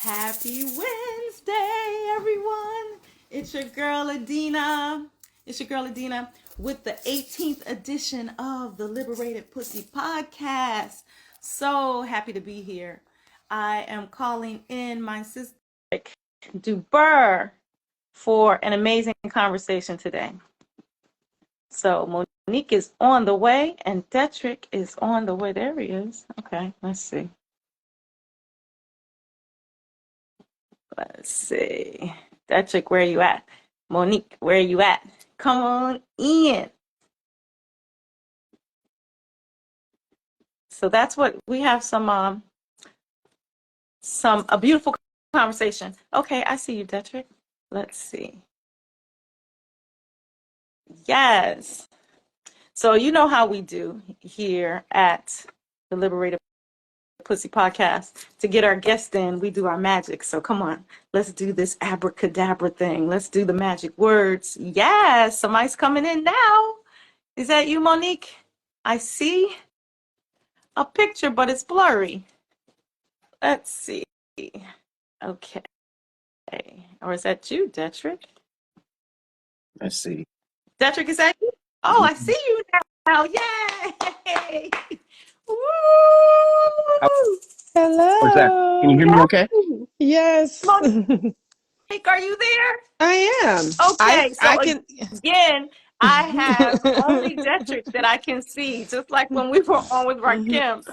Happy Wednesday, everyone. It's your girl Adina. With the 18th edition of the Liberated Pussy podcast. So happy to be here. I am calling in my sister Debur for an amazing conversation today. So Monique is on the way and Detrick is on the way. There he is. Okay, let's see. Detrick, where you at? Monique, where you at? Come on in. So that's what we have a beautiful conversation. Okay, I see you, Detrick. Let's see. Yes. So you know how we do here at the Liberated Pussy podcast. To get our guests in, we do our magic. So come on, let's do this abracadabra thing. Let's do the magic words. Yes, somebody's coming in now. Is that you, Monique? I see a picture, but it's blurry. Let's see. Okay. Or is that you, Detrick? Let's see. Detrick, is that you? Oh, I see you now. Yay! Woo! Hello. What's that? Can you hear me okay? Yes. Monique, are you there? I am. Okay, I can. Again, I have only Detrick that I can see, just like when we were on with Rakim.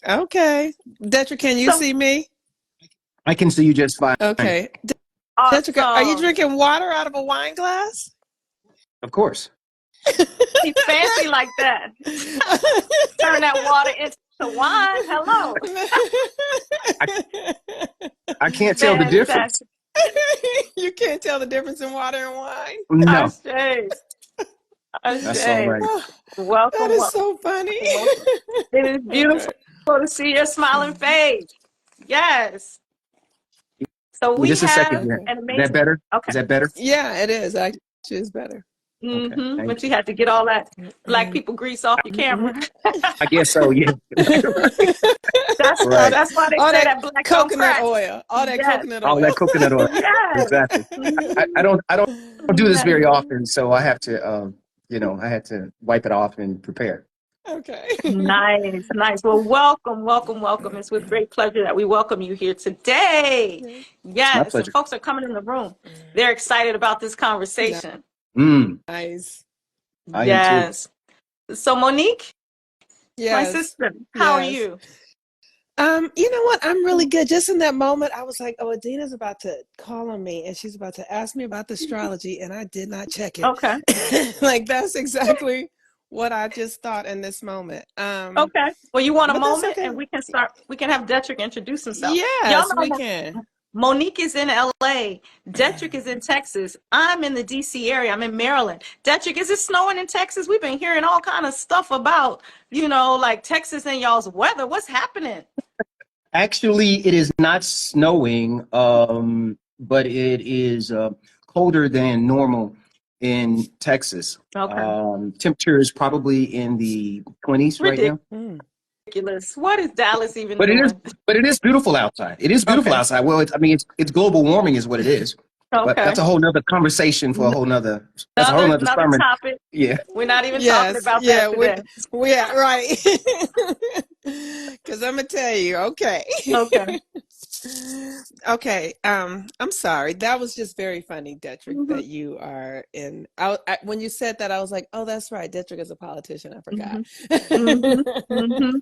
Okay. Detrick, can you see me? I can see you just fine. Okay. Awesome. Detrick, are you drinking water out of a wine glass? Of course. He's fancy like that. Turn that water into wine. Hello. I can't tell the difference. You can't tell the difference in water and wine? No. That's all right. Welcome. That is so funny. It is beautiful to see your smiling face. Yes. So we just a have second here. an amazing. Is that better? Okay. Is that better? Yeah, it is. Actually, it's better. Mm-hmm. Okay, but you had to get all that black people grease off your camera. I guess so, yeah. That's why they say that black coconut oil. All that coconut oil. All that coconut oil. Yes. Exactly. I don't do this very often, so I have to I had to wipe it off and prepare. Okay. Nice. Well, welcome. It's with great pleasure that we welcome you here today. Yes, and folks are coming in the room. They're excited about this conversation. Nice. Yes. So Monique, my Yes. sister, how are you? You know what? I'm really good. Just in that moment, I was like, oh, Adina's about to call on me and she's about to ask me about the astrology, and I did not check it. Okay. Like, that's exactly what I just thought in this moment. Okay. Well, you want a moment and we can start. We can have Detrick introduce himself. Yes, we can. Monique is in LA. Detrick is in Texas. I'm in the DC area. I'm in Maryland. Detrick, is it snowing in Texas? We've been hearing all kind of stuff about, like Texas and y'all's weather. What's happening? Actually, it is not snowing, but it is colder than normal in Texas. Okay. Temperature is probably in the 20s right now. Ridiculous. What is Dallas even doing? It is beautiful outside. It is beautiful outside. Well, it's global warming is what it is. Okay. But that's a whole nother conversation for a whole nother. That's a whole nother sermon. Topic. Yeah. We're not even talking about that today. Yeah, right. Because I'm gonna tell you. Okay. Okay. I'm sorry. That was just very funny, Detrick, that you are in. When you said that, I was like, oh, that's right. Detrick is a politician. I forgot.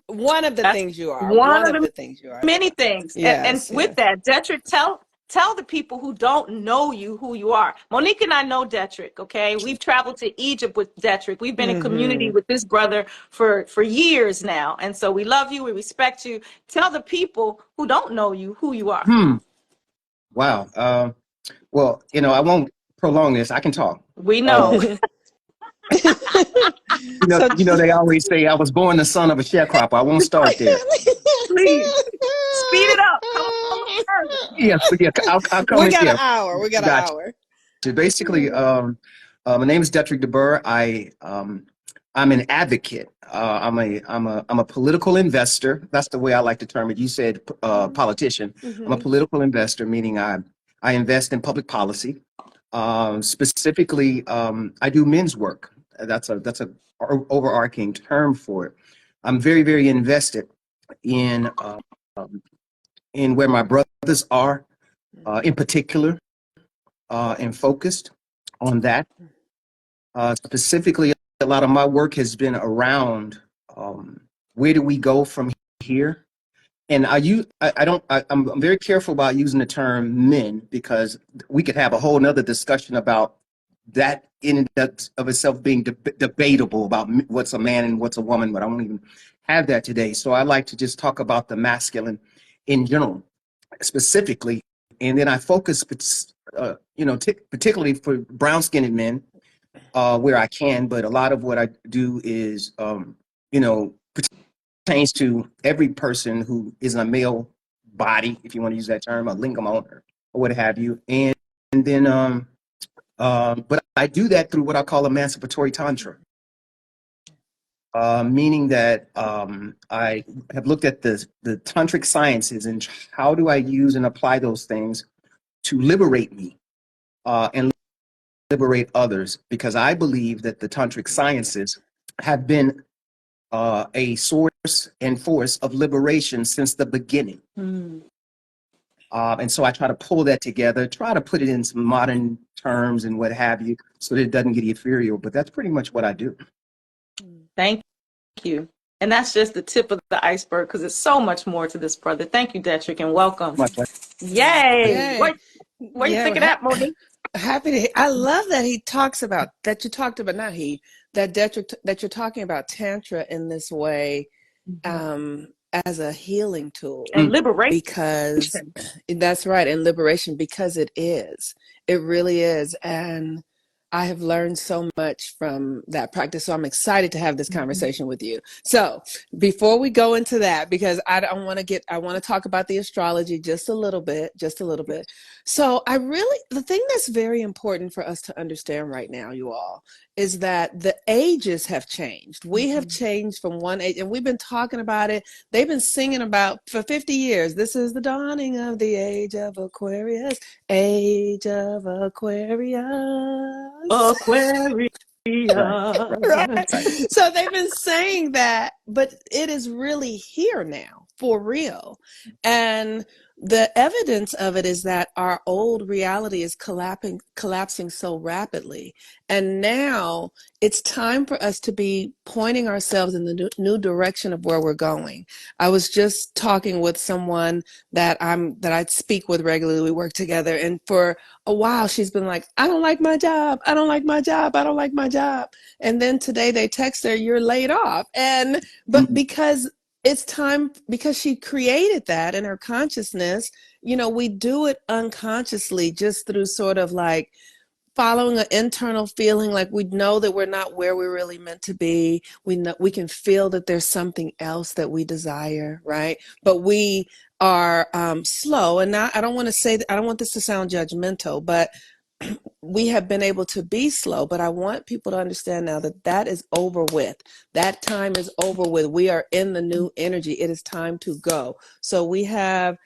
One of the things you are. One of the things you are. Many things. Yes, and with that, Detrick, tell the people who don't know you who you are. Monique and I know Detrick, okay? We've traveled to Egypt with Detrick. We've been in community with this brother for years now. And so we love you. We respect you. Tell the people who don't know you who you are. Wow. Well, I won't prolong this. I can talk. We know. They always say I was born the son of a sharecropper. I won't start there. Please speed it up. Come on. Yes, I'll come. We got an hour. We got an hour. So basically, my name is Detrick Debur. I I'm an advocate. I'm a political investor. That's the way I like to term it. You said politician. I'm a Mm-hmm. political investor, meaning I invest in public policy. Specifically, I do men's work. That's a overarching term for it. I'm very, very invested in in where my brothers are, in particular, and focused on that. Specifically, a lot of my work has been around where do we go from here? And I'm very careful about using the term men because we could have a whole nother discussion about that in and of itself being debatable about what's a man and what's a woman, but I won't even have that today. So I like to just talk about the masculine in general, specifically, and then I focus, particularly for brown-skinned men, where I can. But a lot of what I do is, you know, pertains to every person who is a male body, if you want to use that term, a lingam owner or what have you. And then, but I do that through what I call emancipatory tantra, meaning that I have looked at the tantric sciences and how do I use and apply those things to liberate me and liberate others, because I believe that the tantric sciences have been a source and force of liberation since the beginning. Mm. And so I try to pull that together, try to put it in some modern terms and what have you, so that it doesn't get ethereal. But that's pretty much what I do. Thank you. And that's just the tip of the iceberg because there's so much more to this, brother. Thank you, Detrick, and welcome. My pleasure. Yay! Yay. What do you Yeah, think of that, Monique? happy to. I love that he talks about that. You talked about not he that Detrick, that you're talking about tantra in this way, as a healing tool, And liberation. because that's right, and liberation, because it really is. And I have learned so much from that practice. So I'm excited to have this conversation with you. So before we go into that, because I want to talk about the astrology just a little bit. So the thing that's very important for us to understand right now, you all, is that the ages have changed. We have changed from one age, and we've been talking about it. They've been singing about for 50 years. This is the dawning of the age of Aquarius, age of Aquarius. Aquarius. Right. So they've been saying that, but it is really here now, for real. And the evidence of it is that our old reality is collapsing so rapidly. And now it's time for us to be pointing ourselves in the new direction of where we're going. I was just talking with someone that I speak with regularly. We work together, and for a while she's been like, I don't like my job. I don't like my job. I don't like my job. And then today they text her, you're laid off. But because it's time, because she created that in her consciousness, we do it unconsciously, just through sort of like following an internal feeling, like we know that we're not where we're really meant to be. We know, we can feel that there's something else that we desire, right? But we are slow. And now I don't want this to sound judgmental, but we have been able to be slow. But I want people to understand now that is over with. That time is over with. We are in the new energy. It is time to go. So we have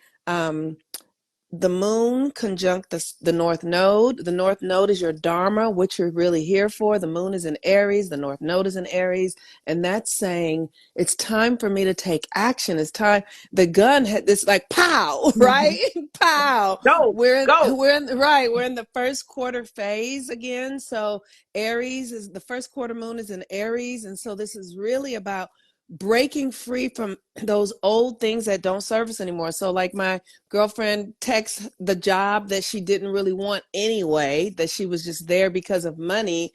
the moon conjunct the north node. The north node is your dharma, which you're really here for. The moon is in Aries. The north node is in Aries. And that's saying it's time for me to take action. It's time. The gun had this like pow, right? Pow. Go. We're in the first quarter phase again. So Aries is the first quarter, moon is in Aries. And so this is really about breaking free from those old things that don't serve us anymore. So like my girlfriend texts the job that she didn't really want anyway, that she was just there because of money,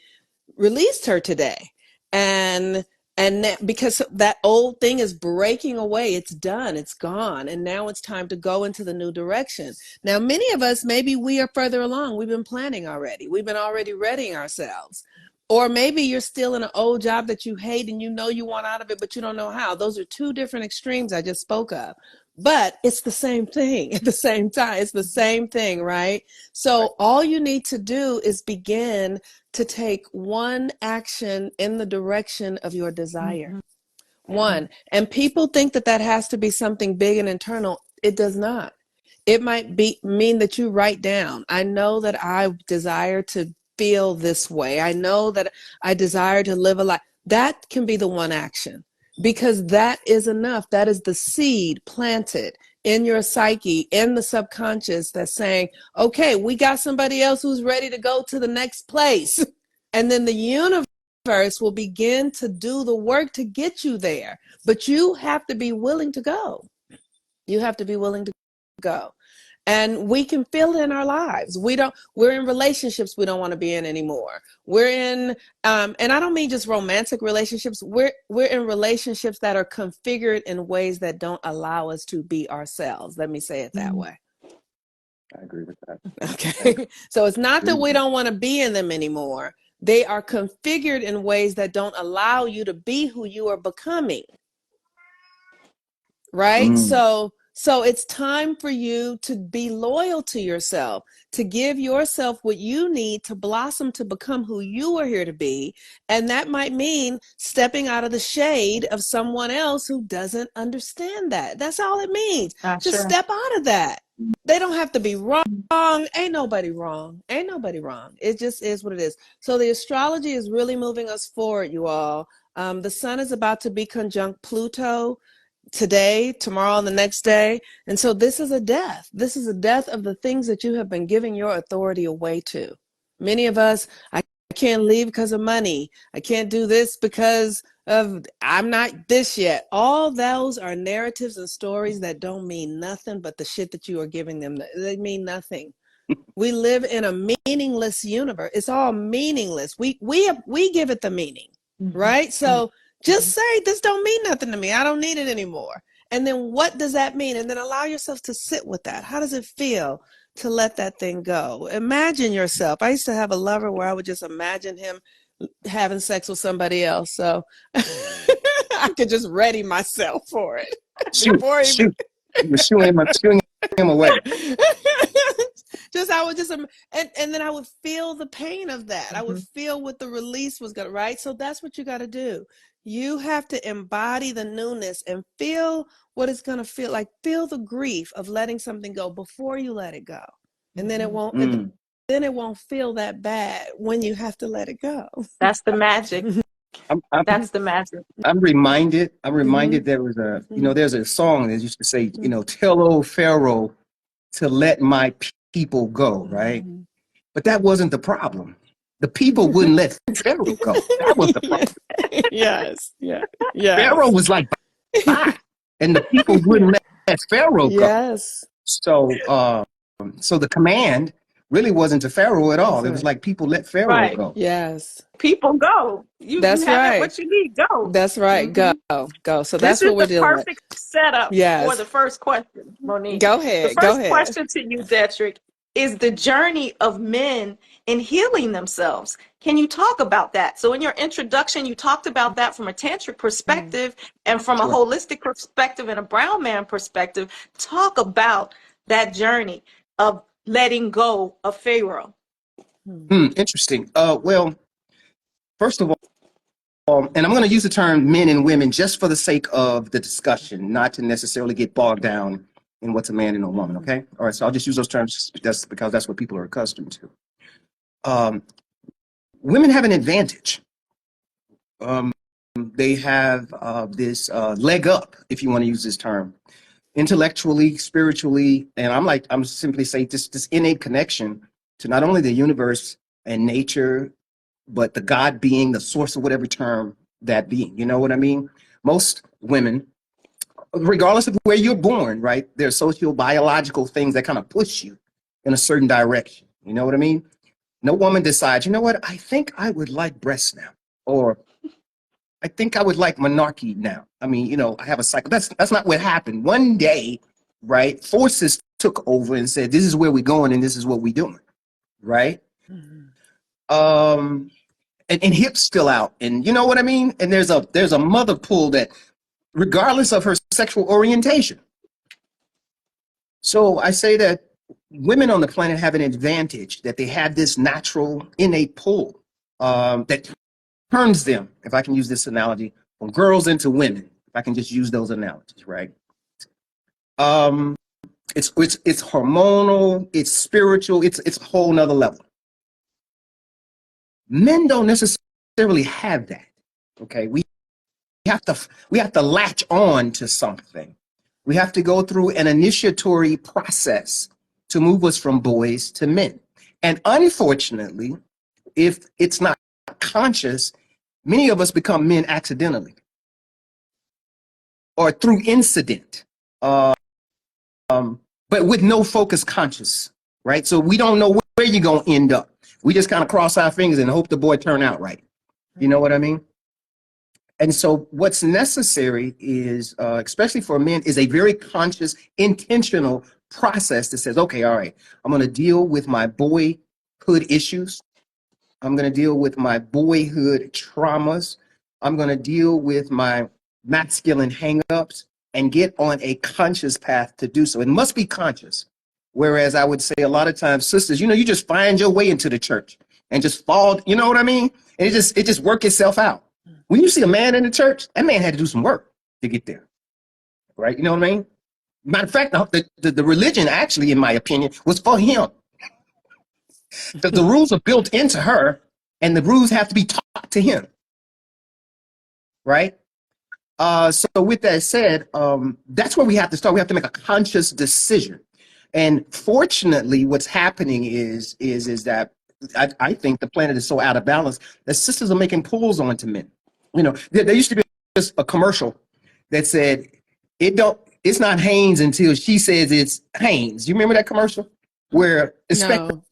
released her today. And because that old thing is breaking away, it's done, it's gone. And now it's time to go into the new direction. Now, many of us, maybe we are further along. We've been planning already. We've been already readying ourselves. Or maybe you're still in an old job that you hate and you know you want out of it, but you don't know how. Those are two different extremes I just spoke of. but it's the same thing at the same time. It's the same thing, right? So all you need to do is begin to take one action in the direction of your desire. One. And people think that that has to be something big and internal. It does not. It might mean that you write down, I know that I desire to feel this way. I know that I desire to live a life. That can be the one action, because that is enough. That is the seed planted in your psyche, in the subconscious, that's saying, okay, we got somebody else who's ready to go to the next place. And then the universe will begin to do the work to get you there. But you have to be willing to go. You have to be willing to go. And we can feel it in our lives. We're in relationships we don't want to be in anymore. We're in, and I don't mean just romantic relationships. We're in relationships that are configured in ways that don't allow us to be ourselves. Let me say it that way. I agree with that. Okay. So it's not that we don't want to be in them anymore. They are configured in ways that don't allow you to be who you are becoming. Right? So it's time for you to be loyal to yourself, to give yourself what you need to blossom to become who you are here to be. And that might mean stepping out of the shade of someone else who doesn't understand that. That's all it means. Just step out of that. They don't have to be wrong. Ain't nobody wrong. Ain't nobody wrong. It just is what it is. So the astrology is really moving us forward, you all. The sun is about to be conjunct Pluto today, tomorrow, and the next day. And so this is a death. This is a death of the things that you have been giving your authority away to. Many of us, I can't leave because of money. I can't do this because of I'm not this yet. All those are narratives and stories that don't mean nothing but the shit that you are giving them. They mean nothing. We live in a meaningless universe. It's all meaningless. We give it the meaning, right? So just say, this don't mean nothing to me. I don't need it anymore. And then what does that mean? And then allow yourself to sit with that. How does it feel to let that thing go? Imagine yourself. I used to have a lover where I would just imagine him having sex with somebody else. So I could just ready myself for it. Shoot. You were shooing him away. I would just, and then I would feel the pain of that. I would feel what the release was gonna, right? So that's what you got to do. You have to embody the newness and feel what it's gonna feel like. Feel the grief of letting something go before you let it go, and then it won't. Then it won't feel that bad when you have to let it go. That's the magic. That's the magic. I'm reminded there was there's a song that used to say, tell old Pharaoh to let my people go, right? But that wasn't the problem. The people wouldn't let Pharaoh go. That was the problem. Yes. Pharaoh was like, bye. And the people wouldn't let Pharaoh go. Yes. So the command really wasn't to Pharaoh at all. It was like, people let Pharaoh go. Yes. People go. You have what you need. Go. That's right. Go. So that's what we're dealing with. This is the perfect setup for the first question, Monique. Go ahead. The first question to you, Detrick, is the journey of men in healing themselves. Can you talk about that? So in your introduction, you talked about that from a tantric perspective and from a holistic perspective and a brown man perspective. Talk about that journey of letting go of Pharaoh. Interesting. Well, first of all, and I'm going to use the term men and women just for the sake of the discussion, not to necessarily get bogged down in what's a man and a woman, okay? All right, so I'll just use those terms just because that's what people are accustomed to. Women have an advantage. They have this leg up, if you want to use this term, intellectually, spiritually, and I'm simply saying this innate connection to not only the universe and nature, but the God being, the source of whatever term that being. You know what I mean? Most women, regardless of where you're born, right, there's socio-biological things that kind of push you in a certain direction. You know what I mean? No woman decides, you know what, I think I would like breasts now, or I think I would like monarchy now. I mean, I have a cycle. That's not what happened. One day, right, forces took over and said, this is where we're going and this is what we're doing, right? And hips still out, and you know what I mean? And there's a mother pull that, regardless of her sexual orientation, So I say that women on the planet have an advantage, that they have this natural innate pull that turns them, if I can use this analogy, from girls into women, if I can just use those analogies, right? It's hormonal, it's spiritual, it's a whole nother level. Men don't necessarily have that. Okay, we have to latch on to something. We have to go through an initiatory process to move us from boys to men. And unfortunately, if it's not conscious, many of us become men accidentally or through incident, but with no focus conscious, right? So we don't know where you're going to end up. We just kind of cross our fingers and hope the boy turn out right. You know what I mean? And so what's necessary is, especially for men, is a very conscious, intentional process that says, okay, all right, I'm going to deal with my boyhood issues. I'm going to deal with my boyhood traumas. I'm going to deal with my masculine hangups and get on a conscious path to do so. It must be conscious. Whereas I would say a lot of times, sisters, you just find your way into the church and just fall, you know what I mean? And it just work itself out. When you see a man in the church, that man had to do some work to get there, right? You know what I mean? Matter of fact, the religion actually, in my opinion, was for him. The rules are built into her, and the rules have to be taught to him, right? So with that said, that's where we have to start. We have to make a conscious decision. And fortunately, what's happening is that I think the planet is so out of balance that sisters are making pulls onto men. There used to be just a commercial that said, it's not Hanes until she says it's Hanes. You remember that commercial? Where No.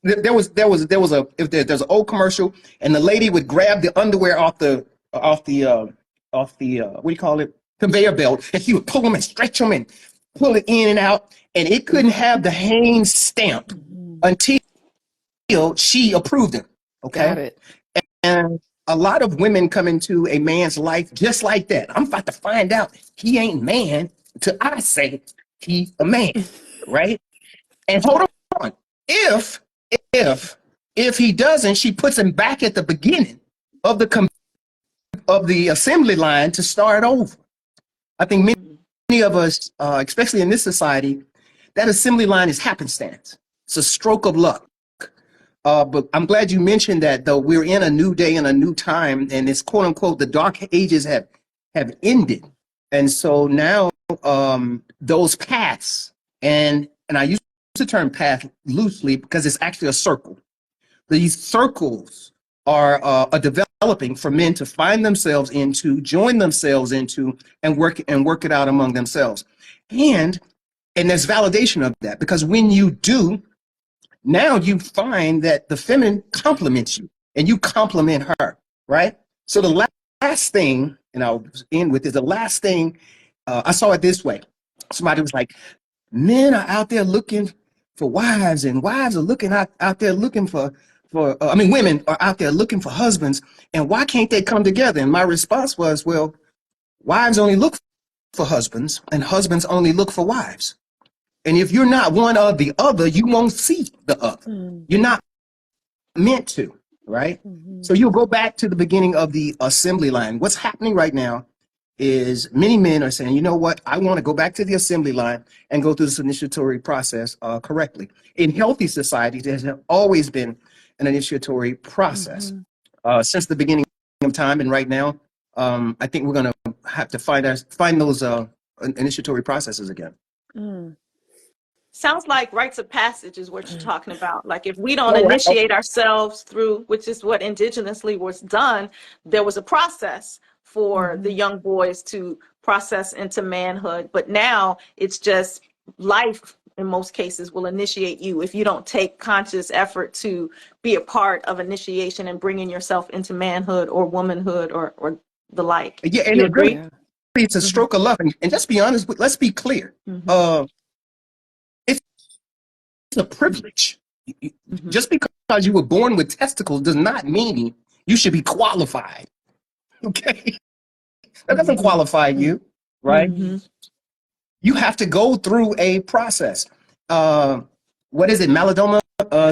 there's an old commercial and the lady would grab the underwear off the what do you call it, conveyor belt, and she would pull them and stretch them and pull it in and out, and it couldn't have the Hanes stamp until she approved it. Okay. Got it. And a lot of women come into a man's life just like that. I'm about to find out he ain't man until I say he's a man, right? And hold on, if he doesn't, she puts him back at the beginning of the assembly line to start over. I think many of us, especially in this society, that assembly line is happenstance. It's a stroke of luck. But I'm glad you mentioned that, though. We're in a new day and a new time, and it's quote unquote the dark ages have ended. And so now those paths, and I use the term path loosely because it's actually a circle. These circles are developing for men to find themselves into, join themselves into, and work it out among themselves. And there's validation of that, because when you do, now you find that the feminine complements you and you complement her, right? So the last thing, and I'll end with this, the last thing, I saw it this way. Somebody was like, men are out there looking for wives, and wives are looking out there looking for women are out there looking for husbands, and why can't they come together? And my response was, well, wives only look for husbands, and husbands only look for wives. And if you're not one or the other, you won't see the other. You're not meant to, right? So you'll go back to the beginning of the assembly line. What's happening right now is many men are saying, you know what, I want to go back to the assembly line and go through this initiatory process correctly. In healthy societies, there has always been an initiatory process since the beginning of time. And right now, I think we're going to have to find those initiatory processes again. Sounds like rites of passage is what you're talking about. Like if we don't initiate ourselves through, which is what indigenously was done, there was a process for the young boys to process into manhood. But now it's just life, in most cases, will initiate you if you don't take conscious effort to be a part of initiation and bringing yourself into manhood or womanhood or the like. Yeah, and you agree? It's a stroke of luck. And just be honest, let's be clear. It's a privilege. Just because you were born with testicles does not mean you should be qualified. Okay? That doesn't qualify you, right? You have to go through a process. What is it? Malidoma.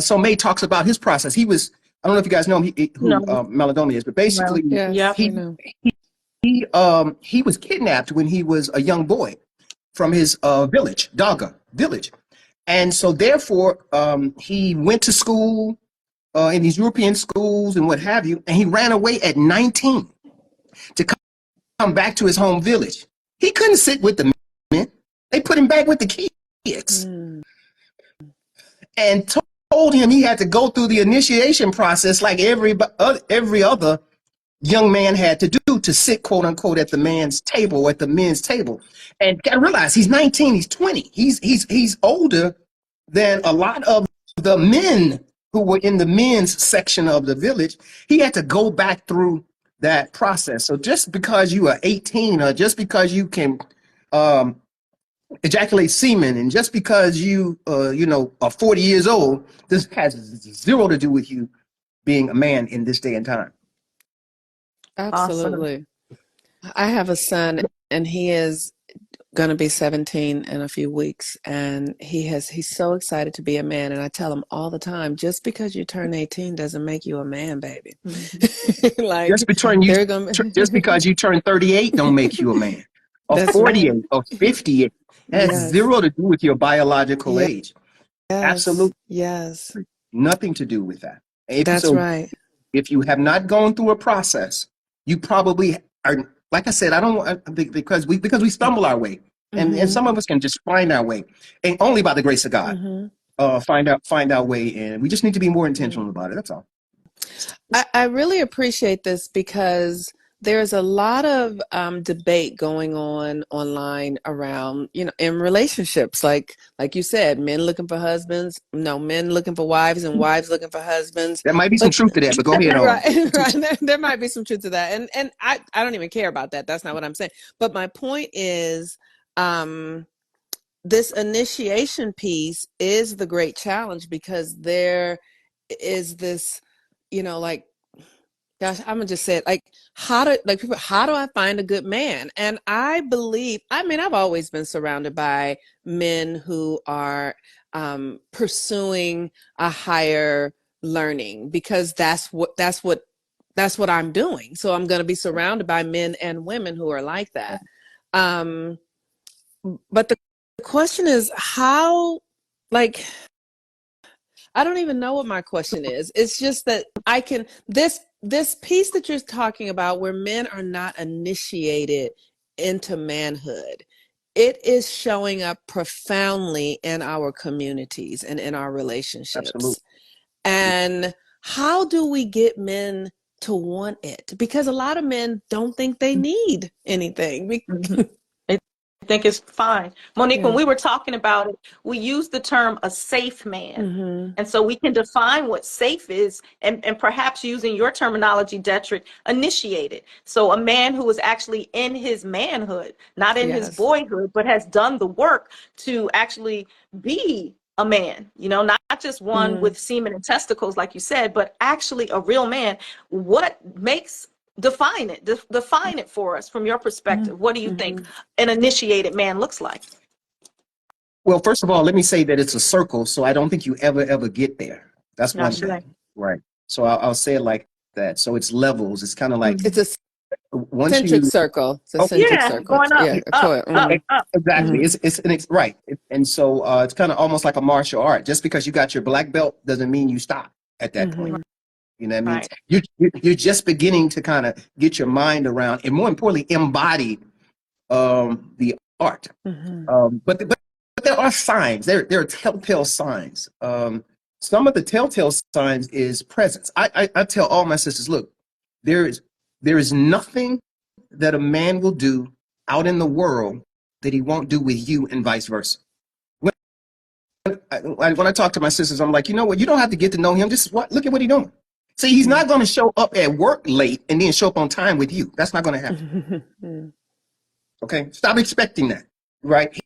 So May talks about his process. He was, I don't know if you guys know who No. Malidoma is, but Well, basically Yes, yep. we he know. he was kidnapped when he was a young boy from his village, Daga village. And so therefore, he went to school in these European schools and what have you, and he ran away at 19 to come back to his home village. He couldn't sit with the men. They put him back with the kids and told him he had to go through the initiation process like every other young man had to do to sit, quote unquote, at the man's table, at the men's table. And gotta realize he's 19, he's 20. He's older than a lot of the men who were in the men's section of the village. He had to go back through that process. So just because you are 18 or just because you can ejaculate semen and just because you are 40 years old, this has zero to do with you being a man in this day and time. Absolutely. I have a son, and he is going to be 17 in a few weeks, and he's so excited to be a man. And I tell him all the time, just because you turn 18 doesn't make you a man, baby. Like, just because you turn 38 don't make you a man, or That's 48 right. or 58. It has Yes. zero to do with your biological Yes. age. Absolutely Yes. nothing to do with that. That's right. If you have not gone through a process, you probably are. Like I said, I don't because we stumble our way, and some of us can just find our way, and only by the grace of God, find our way, and we just need to be more intentional about it. That's all. I really appreciate this because there's a lot of debate going on online around, in relationships, like you said, men looking for husbands, no, men looking for wives and wives looking for husbands. There might be some truth to that, but go ahead on. Right. There might be some truth to that. And I don't even care about that. That's not what I'm saying. But my point is, this initiation piece is the great challenge, because there is this, like, gosh, I'm gonna just say it, like, how do I find a good man? And I mean, I've always been surrounded by men who are pursuing a higher learning, because that's what I'm doing. So I'm going to be surrounded by men and women who are like that. But the question is how, like, I don't even know what my question is. It's just that this piece that you're talking about, where men are not initiated into manhood, it is showing up profoundly in our communities and in our relationships. Absolutely. And how do we get men to want it? Because a lot of men don't think they need anything. I think it's fine. Monique, when we were talking about it, we used the term a safe man. And so we can define what safe is, and perhaps using your terminology, Detrick, initiated. So a man who is actually in his manhood, not in his boyhood, but has done the work to actually be a man, not just one with semen and testicles, like you said, but actually a real man. What makes define it for us from your perspective? What do you think an initiated man looks like? Well, first of all, let me say that it's a circle, so I don't think you ever get there. That's one thing, right? So I'll say it like that. So it's levels. It's kind of like it's a centric circle. It's a centric circle. Going up, up. Exactly. It's right. And so it's kind of almost like a martial art. Just because you got your black belt doesn't mean you stop at that point. You know what I mean? You're just beginning to kind of get your mind around, and more importantly, embody the art. But there are signs. There are telltale signs. Some of the telltale signs is presence. I tell all my sisters, look, there is nothing that a man will do out in the world that he won't do with you, and vice versa. When I talk to my sisters, I'm like, you know what? You don't have to get to know him. Just look at what he's doing. See, he's not going to show up at work late and then show up on time with you. That's not going to happen. Okay? Stop expecting that, right?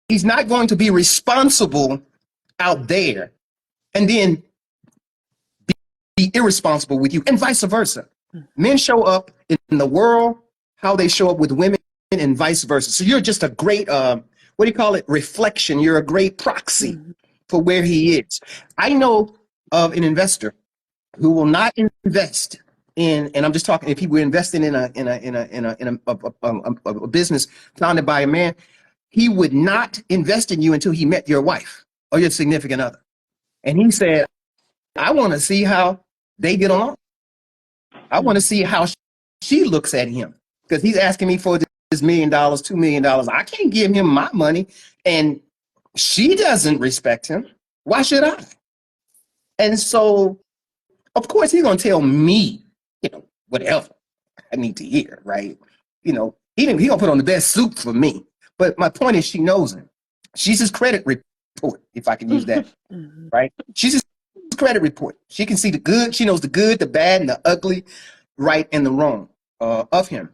He's not going to be responsible out there and then be irresponsible with you, and vice versa. Men show up in the world how they show up with women, and vice versa. So you're just a great what do you call it? Reflection. You're a great proxy for where he is. I know of an investor who will not invest in, and I'm just talking, if he were investing in a business founded by a man, he would not invest in you until he met your wife or your significant other. And he said, I want to see how they get along. I want to see how she looks at him, because he's asking me for this $1 million, $2 million. I can't give him my money, and she doesn't respect him. Why should I? And so, of course, he's going to tell me, whatever I need to hear, right? He going to put on the best suit for me. But my point is, she knows him. She's his credit report, if I can use that, right? She's his credit report. She can see the good. She knows the good, the bad, and the ugly, right and the wrong of him.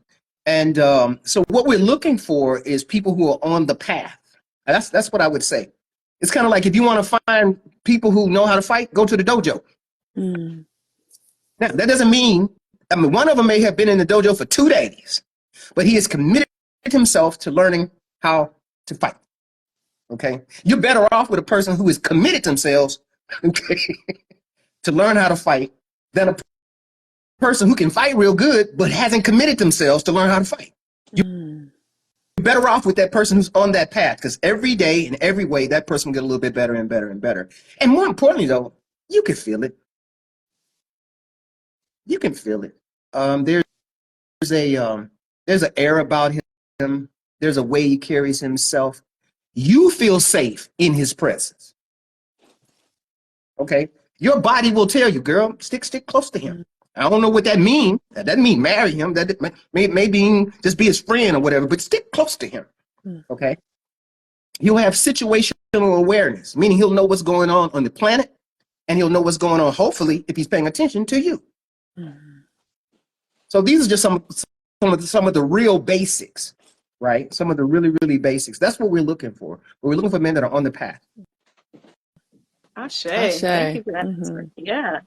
And so what we're looking for is people who are on the path. That's what I would say. It's kind of like, if you want to find people who know how to fight, go to the dojo. Now, that doesn't mean, one of them may have been in the dojo for 2 days, but he has committed himself to learning how to fight. Okay? You're better off with a person who has committed themselves, okay, to learn how to fight than a person who can fight real good but hasn't committed themselves to learn how to fight. You're better off with that person who's on that path, because every day in every way that person will get a little bit better and better and better. And more importantly, though, you can feel it. You can feel it. There's an air about him. There's a way he carries himself. You feel safe in his presence. Okay? Your body will tell you, girl, stick close to him. I don't know what that means. That doesn't mean marry him. That may mean just be his friend or whatever, but stick close to him. Okay? He'll have situational awareness, meaning he'll know what's going on the planet, and he'll know what's going on, hopefully, if he's paying attention to you. So these are just some of the real basics, right? Some of the really, really basics. That's what we're looking for. We're looking for men that are on the path. Ashe. Thank you for that answer. Yeah.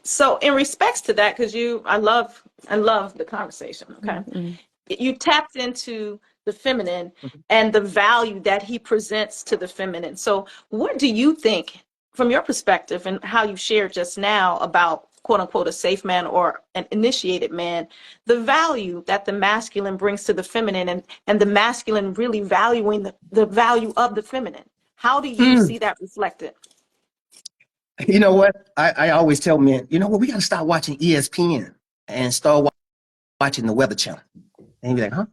So in respects to that, because I love the conversation. Okay. You tapped into the feminine and the value that he presents to the feminine. So what do you think, from your perspective and how you shared just now about, quote unquote, a safe man or an initiated man, the value that the masculine brings to the feminine, and the masculine really valuing the value of the feminine? How do you see that reflected? You know what? I always tell men, you know what? We got to stop watching ESPN and start watching the Weather Channel. And he'd be like, huh?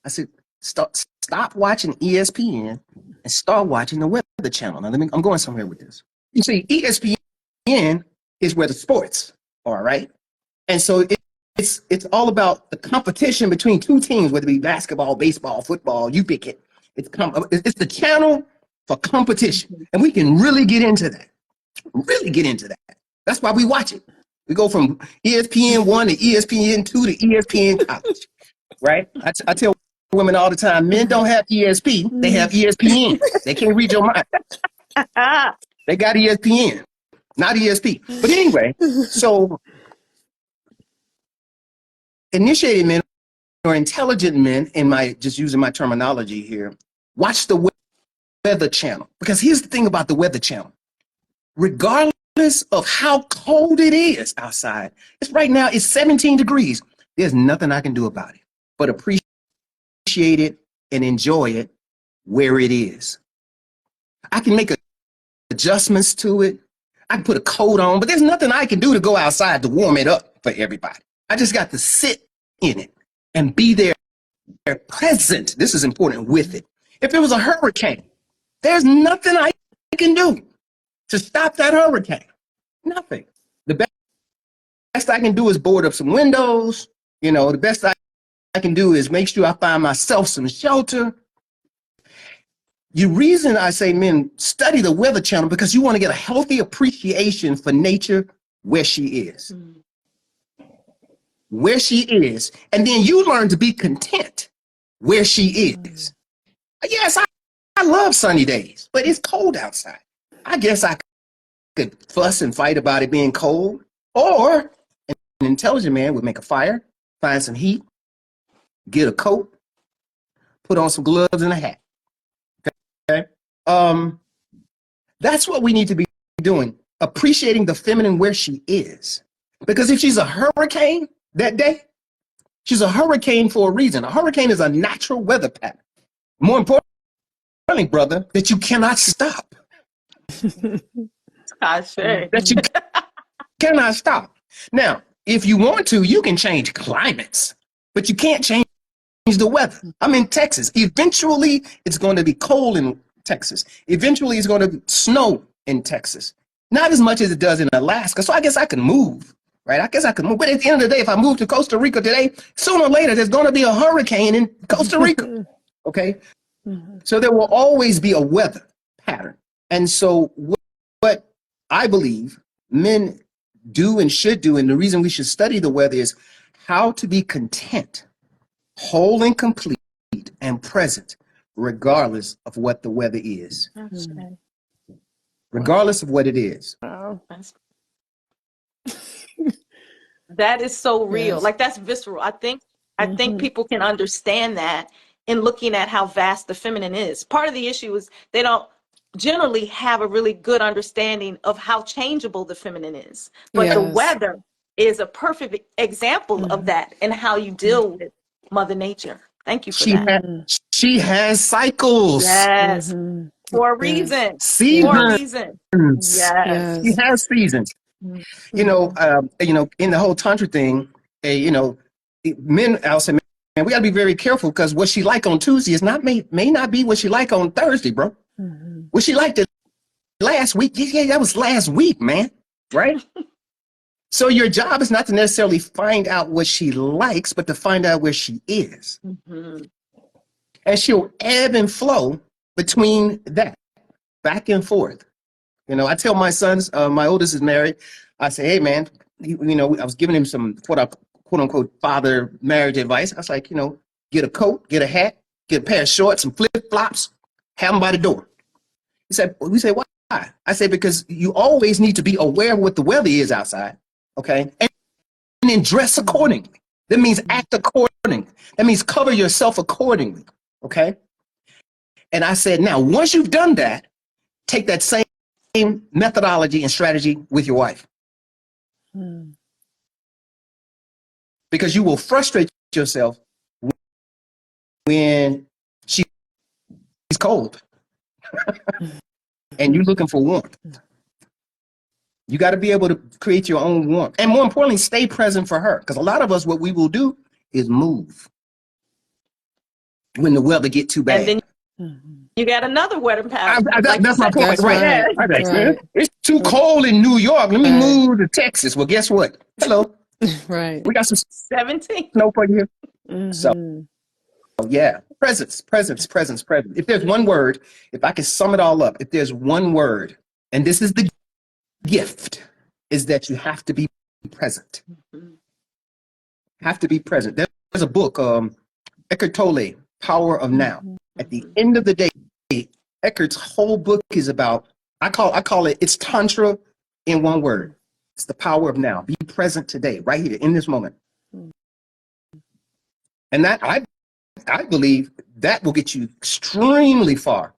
I said, stop watching ESPN and start watching the Weather Channel. Now, I'm going somewhere with this. You see, ESPN is where the sports are, right? And so it's all about the competition between two teams, whether it be basketball, baseball, football, you pick it. It's the channel for competition. And we can really get into that. Really get into that. That's why we watch it. We go from ESPN 1 to ESPN 2 to ESPN College, right? I tell women all the time, men don't have ESP, they have ESPN. They can't read your mind. They got ESPN, not ESP. But anyway, so initiated men or intelligent men, just using my terminology here, watch the Weather Channel. Because here's the thing about the Weather Channel. Regardless of how cold it is outside, right now it's 17 degrees. There's nothing I can do about it but appreciate it and enjoy it where it is. I can make adjustments to it. I can put a coat on, but there's nothing I can do to go outside to warm it up for everybody. I just got to sit in it and be there present. This is important with it. If it was a hurricane, there's nothing I can do to stop that hurricane. Nothing. The best I can do is board up some windows. The best I can do is make sure I find myself some shelter. The reason I say men study the Weather Channel, because you want to get a healthy appreciation for nature where she is. Where she is. And then you learn to be content where she is. Yes, I love sunny days, but it's cold outside. I guess I could fuss and fight about it being cold, or an intelligent man would make a fire, find some heat, get a coat, put on some gloves and a hat. Okay. That's what we need to be doing, appreciating the feminine where she is. Because if she's a hurricane that day, she's a hurricane for a reason. A hurricane is a natural weather pattern. More importantly, brother, that you cannot stop. That you cannot stop. Now, if you want to, you can change climates, but you can't change the weather. I'm in Texas. Eventually, it's going to be cold in Texas. Eventually, it's going to snow in Texas. Not as much as it does in Alaska. So I guess I can move, right? I guess I can move. But at the end of the day, if I move to Costa Rica today, sooner or later, there's going to be a hurricane in Costa Rica. Okay? So there will always be a weather pattern. And so what I believe men do and should do, and the reason we should study the weather is how to be content, whole and complete, and present, regardless of what the weather is. Regardless of what it is. That is so real. Yes. Like, that's visceral. I think people can understand that in looking at how vast the feminine is. Part of the issue is they don't generally have a really good understanding of how changeable the feminine is. But the weather is a perfect example of that and how you deal with Mother Nature. Thank you for that. She has cycles. Yes. For a reason. Seasons. For a reason. Yes. She has seasons. You know, in the whole tantra thing, men, I'll say, man, we gotta be very careful, because what she like on Tuesday is may not be what she like on Thursday, bro. What she liked last week, yeah, that was last week, man, right? So your job is not to necessarily find out what she likes, but to find out where she is. And she'll ebb and flow between that, back and forth. You know, I tell my sons, my oldest is married. I say, hey, man, I was giving him some quote unquote father marriage advice. I was like, get a coat, get a hat, get a pair of shorts, some flip flops, have them by the door. We say, why? I say, because you always need to be aware of what the weather is outside, okay? And then dress accordingly. That means act accordingly. That means cover yourself accordingly, okay? And I said, now, once you've done that, take that same methodology and strategy with your wife. Because you will frustrate yourself when she's cold and you're looking for warmth. You got to be able to create your own warmth. And more importantly, stay present for her. Because a lot of us, what we will do is move when the weather get too bad. And then you got another weather pattern. That's my point. Right. It's too cold in New York. Let me move to Texas. Well, guess what? Hello. Right. We got some 17 snow for you. So, yeah, presence. If there's one word, if I can sum it all up, if there's one word, and this is the gift, is that you have to be present. Have to be present. There's a book, Eckhart Tolle, Power of Now. At the end of the day, Eckhart's whole book is about, I call it, it's Tantra in one word. It's the power of now. Be present today, right here, in this moment. And that, I believe that will get you extremely far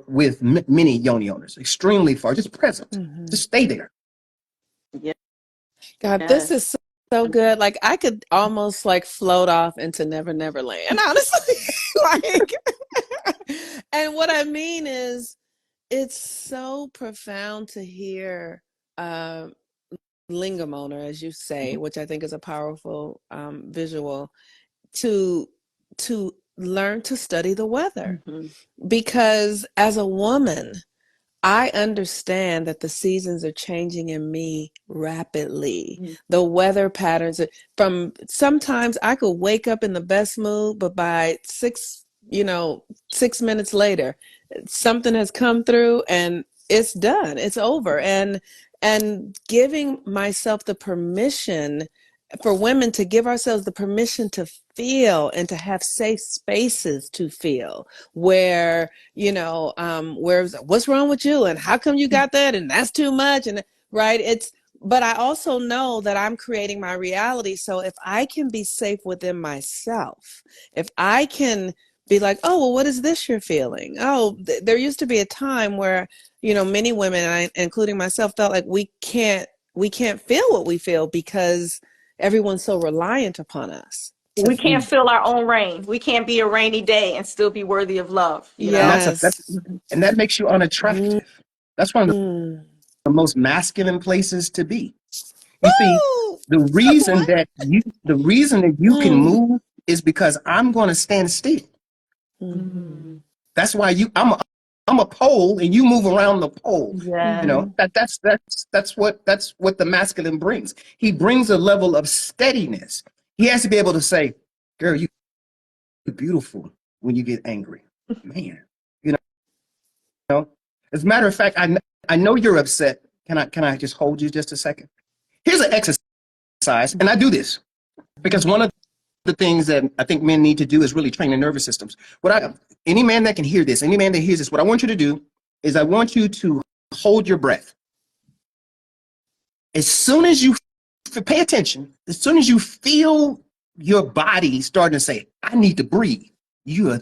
with many yoni owners. Extremely far. Just present. Just stay there. Yeah. God, this is so good. Like, I could almost like float off into Never Never Land, honestly. And what I mean is, it's so profound to hear lingam owner, as you say, which I think is a powerful visual, to learn to study the weather. Because as a woman, I understand that the seasons are changing in me rapidly. The weather patterns, from sometimes I could wake up in the best mood, but by 6 minutes later, something has come through and it's done. It's over. And giving myself the permission, for women to give ourselves the permission to feel and to have safe spaces to feel, where, where's what's wrong with you and how come you got that and that's too much, and right, it's but I also know that I'm creating my reality. So if I can be safe within myself, if I can be like, oh, well, what is this you're feeling? Oh, there used to be a time where, many women, including myself, felt like we can't feel what we feel because everyone's so reliant upon us. We can't feel our own rain. We can't be a rainy day and still be worthy of love, And Yes. and that makes you unattractive. That's one of Mm. the most masculine places to be. You see, Woo! What? the reason that you can Mm. move is because I'm going to stand still. Mm-hmm. That's why I'm a pole and you move around the pole. You Yeah. know, that's what the masculine brings. He brings a level of steadiness. He has to be able to say, girl, you're beautiful when you get angry. Man, you know. As a matter of fact, I know you're upset. Can I just hold you just a second? Here's an exercise, and I do this because one of the things that I think men need to do is really train their nervous systems. Any man that can hear this, any man that hears this, what I want you to do is I want you to hold your breath. As soon as you pay attention, as soon as you feel your body starting to say, I need to breathe, you are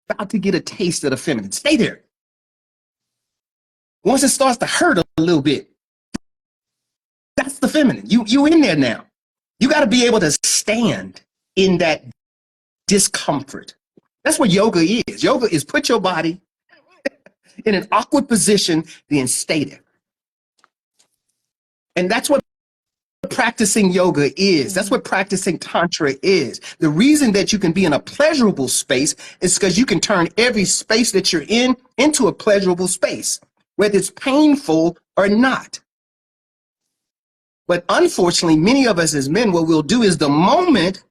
about to get a taste of the feminine. Stay there. Once it starts to hurt a little bit, that's the feminine. You in there now. You got to be able to stand in that discomfort. That's what yoga is. Yoga is put your body in an awkward position, then stay there. And that's what practicing yoga is. That's what practicing tantra is. The reason that you can be in a pleasurable space is because you can turn every space that you're in into a pleasurable space, whether it's painful or not. But unfortunately, many of us as men, what we'll do is the moment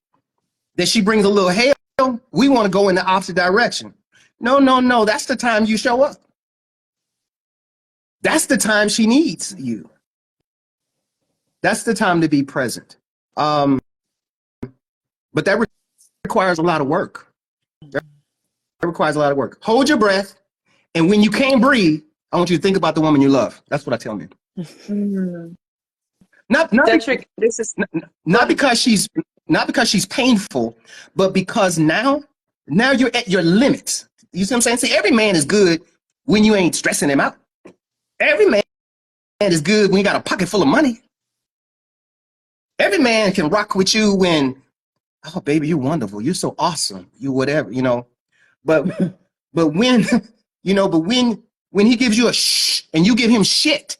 that she brings a little hell, we want to go in the opposite direction. No, no, no. That's the time you show up. That's the time she needs you. That's the time to be present. But that requires a lot of work. That requires a lot of work. Hold your breath. And when you can't breathe, I want you to think about the woman you love. That's what I tell men. Mm. Not, Detrick, this is not because she's painful, but because now you're at your limits. You see what I'm saying? See, every man is good when you ain't stressing him out. Every man is good when you got a pocket full of money. Every man can rock with you when, oh baby, you're wonderful. You're so awesome. You whatever, But but when when he gives you a shh and you give him shit,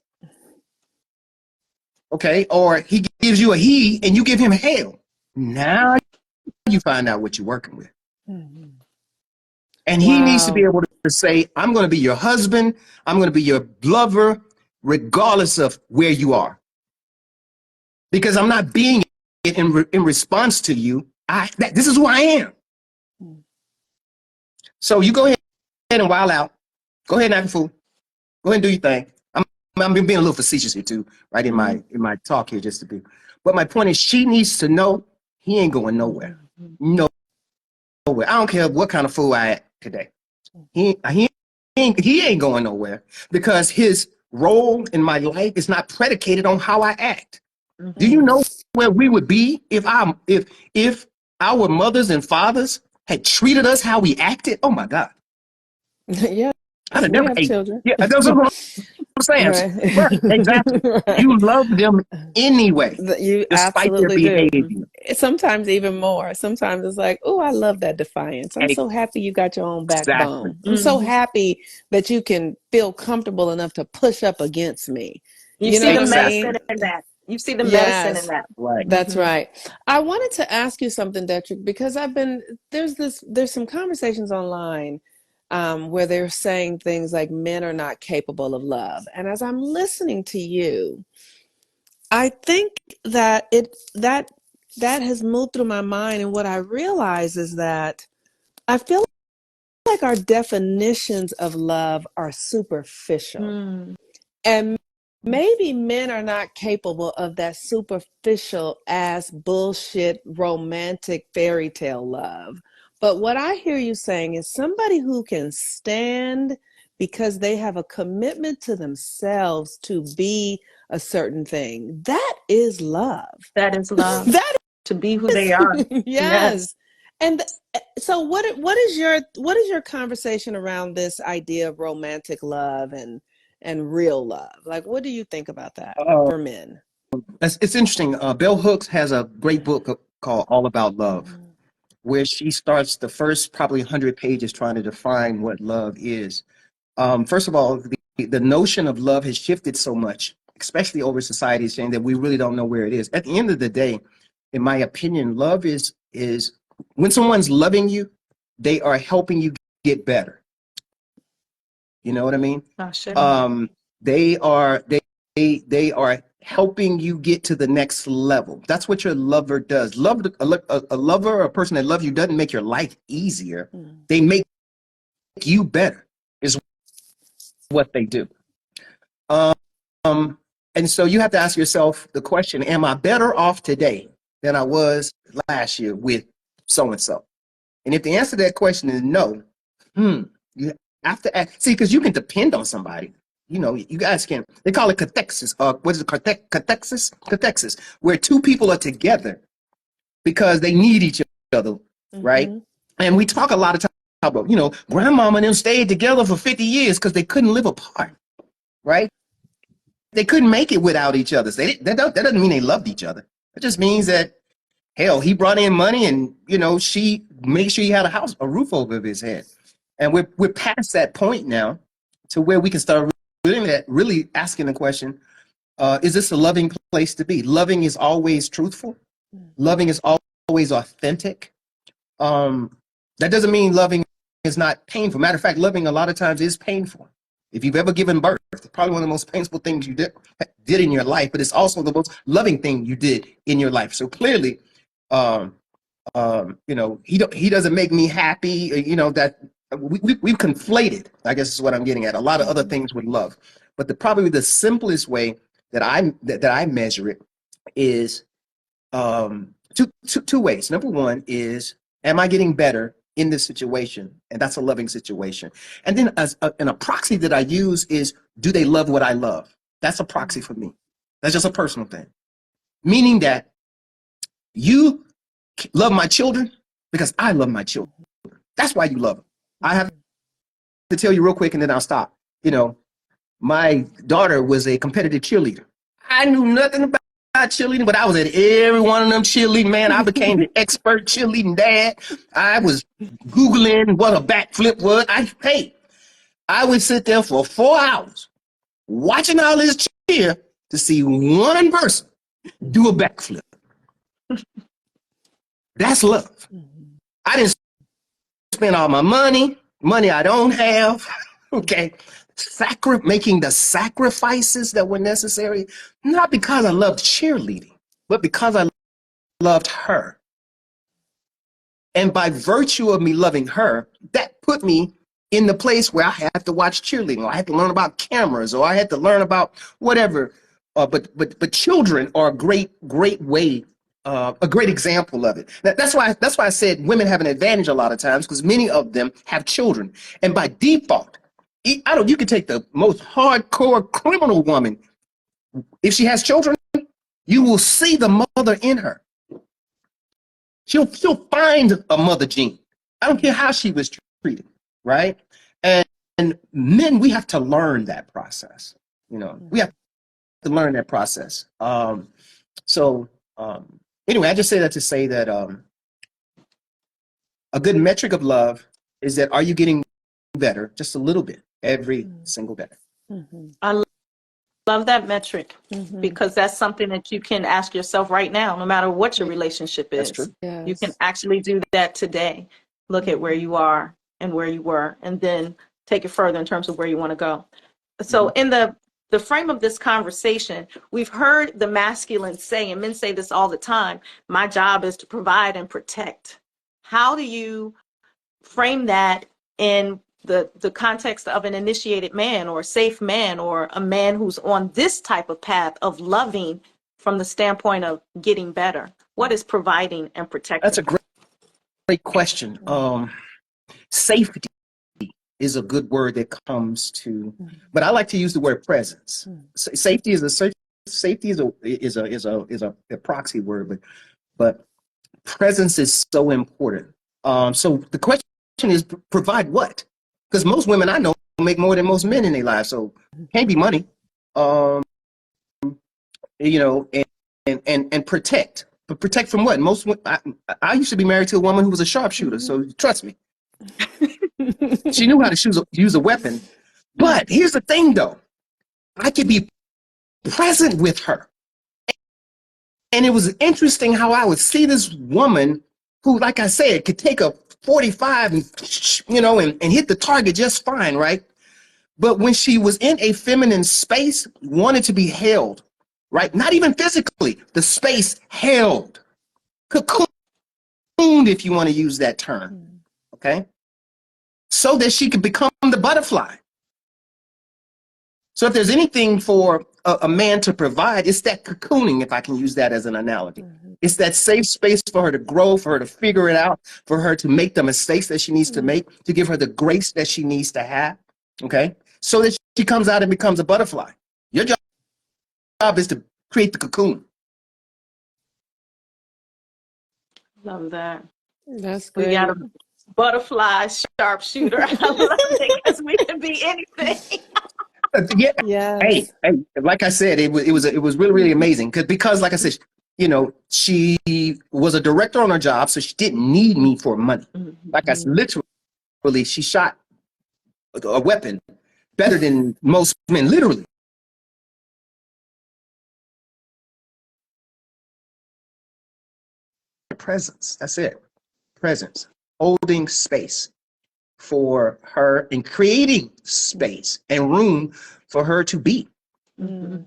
okay, or he gives you a he and you give him hell. Now you find out what you're working with. Mm-hmm. And he needs to be Wow. able to say, I'm going to be your husband. I'm going to be your lover, regardless of where you are. Because I'm not being it in response to you. This is who I am. So you go ahead and wild out. Go ahead and act a fool. Go ahead and do your thing. I'm being a little facetious here too, right in my talk here, just to be. But my point is, she needs to know he ain't going nowhere. Nowhere. I don't care what kind of fool I act today. He ain't going nowhere because his role in my life is not predicated on how I act. Do you know where we would be if our mothers and fathers had treated us how we acted? Oh my God. Yeah. I'd have We never have ate. children. Yeah, that's what I'm saying. Right. Right, exactly. Right. You love them anyway, You despite their absolutely do. behavior. Sometimes even more. Sometimes it's like, oh, I love that defiance. I'm so happy you got your own Exactly. backbone. I'm so happy that you can feel comfortable enough to push up against me. you You know see what the I Exactly. medicine mean? in that. You see the medicine in Yes, that. Right. that's right. I wanted to ask you something, Detrick, because there's some conversations online where they're saying things like men are not capable of love. And as I'm listening to you, I think that that has moved through my mind, and what I realize is that I feel like our definitions of love are superficial. Mm. And maybe men are not capable of that superficial ass bullshit romantic fairy tale love. But what I hear you saying is somebody who can stand because they have a commitment to themselves to be a certain thing. That is love. That is love. That To be who is, they are. yes. Yes. And so what is your conversation around this idea of romantic love and real love? Like, what do you think about that for men? It's interesting. Bell Hooks has a great book called All About Love, where she starts the first probably 100 pages trying to define what love is. First of all, the notion of love has shifted so much, especially over society, saying that we really don't know where it is. At the end of the day, in my opinion, love is when someone's loving you, they are helping you get better. You know what I mean? Oh, sure. They are helping you get to the next level. That's what your lover does. A lover or a person that loves you doesn't make your life easier. They make you better, is what they do. And so you have to ask yourself the question, am I better off today than I was last year with so-and-so? And if the answer to that question is no, you have to ask, see, because you can depend on somebody. You know, you guys can, they call it cathexis, what is it, cathexis? Cathexis, where two people are together because they need each other, right? And we talk a lot of time about, you know, grandmama and them stayed together for 50 years because they couldn't live apart, right? They couldn't make it without each other. That doesn't mean they loved each other. It just means that, hell, he brought in money and, you know, she made sure he had a roof over his head. And we're past that point now to where we can start really asking the question, is this a loving place to be? Loving is always truthful. Loving is always authentic. That doesn't mean loving is not painful. Matter of fact, loving a lot of times is painful. If you've ever given birth, it's probably one of the most painful things you did in your life, but it's also the most loving thing you did in your life. So clearly, you know, he doesn't make me happy. You know, that we've conflated, I guess is what I'm getting at, a lot of other things with love. But probably the simplest way that I measure it is two ways. Number one is, am I getting better in this situation? And that's a loving situation. And then and a proxy that I use is, do they love what I love? That's a proxy for me. That's just a personal thing. Meaning that you love my children because I love my children. That's why you love them. I have to tell you real quick and then I'll stop. You know, my daughter was a competitive cheerleader. I knew nothing about cheerleading, but I was at every one of them cheerleading, man. I became the expert cheerleading dad. I was Googling what a backflip was. I would sit there for 4 hours watching all this cheer to see one person do a backflip. That's love. I didn't spend all my money I don't have, okay? Making the sacrifices that were necessary, not because I loved cheerleading, but because I loved her. And by virtue of me loving her, that put me in the place where I had to watch cheerleading, or I had to learn about cameras, or I had to learn about whatever. But children are a great way, a great example of it. That's why I said women have an advantage a lot of times, because many of them have children, and by default, you could take the most hardcore criminal woman. If she has children, you will see the mother in her. She'll find a mother gene. I don't care how she was treated, right? And men, we have to learn that process. You know, we have to learn that process. Anyway, I just say that to say that a good metric of love is that, are you getting better just a little bit every single day? I love that metric, because that's something that you can ask yourself right now, no matter what your relationship is. That's true. Yes. You can actually do that today. Look at where you are and where you were, and then take it further in terms of where you want to go. So in the frame of this conversation, we've heard the masculine say, and men say this all the time, my job is to provide and protect. How do you frame that in the context of an initiated man, or a safe man, or a man who's on this type of path of loving from the standpoint of getting better? What is providing and protecting? That's a great question. Safety is a good word that comes to, but I like to use the word presence. Safety is a proxy word, but presence is so important. So the question is, provide what? Because most women I know make more than most men in their lives, so can't be money. Um, you know, and protect. But protect from what? I used to be married to a woman who was a sharpshooter, so trust me, she knew how to use a weapon. But here's the thing, though, I could be present with her, and it was interesting how I would see this woman who, like I said, could take a 45 and and hit the target just fine, right? But when she was in a feminine space, wanted to be held, right? Not even physically, the space held, cocooned, if you want to use that term, okay? So that she could become the butterfly. So if there's anything for a man to provide, it's that cocooning, if I can use that as an analogy. It's that safe space for her to grow, for her to figure it out, for her to make the mistakes that she needs to make, to give her the grace that she needs to have, okay? So that she comes out and becomes a butterfly. Your job is to create the cocoon. Love that. That's We great. got a butterfly sharpshooter. I love it because we can be anything. Yeah. Yes. Hey, like I said, it was really, really amazing because like I said, she was a director on her job, so she didn't need me for money. Like I said, literally, she shot a weapon better than most men, literally. Presence, that's it. Presence, holding space for her and creating space and room for her to be. Wow.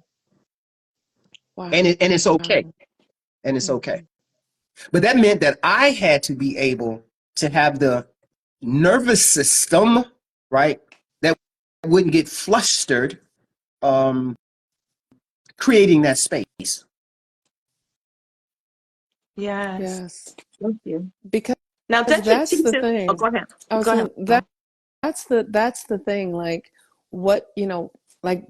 And it's okay. And it's okay. But that meant that I had to be able to have the nervous system, right, that wouldn't get flustered, creating that space. Yes. Thank you. Because Now, Detrick that's the teaches. thing. Oh, go ahead. I was Go ahead. saying that's the thing. Like what, like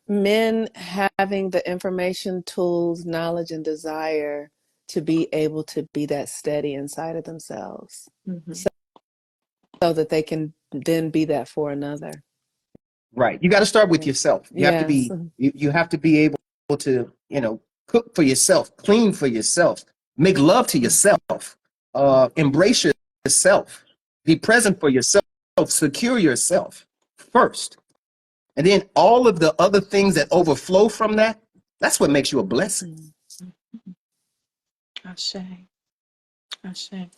men having the information, tools, knowledge, and desire to be able to be that steady inside of themselves, so that they can then be that for another. Right. You got to start with yourself. You have to Yes. be you have to be able to, cook for yourself, clean for yourself, make love to yourself, embrace yourself, be present for yourself, secure yourself first. And then all of the other things that overflow from that, that's what makes you a blessing. Ashe. Ashe.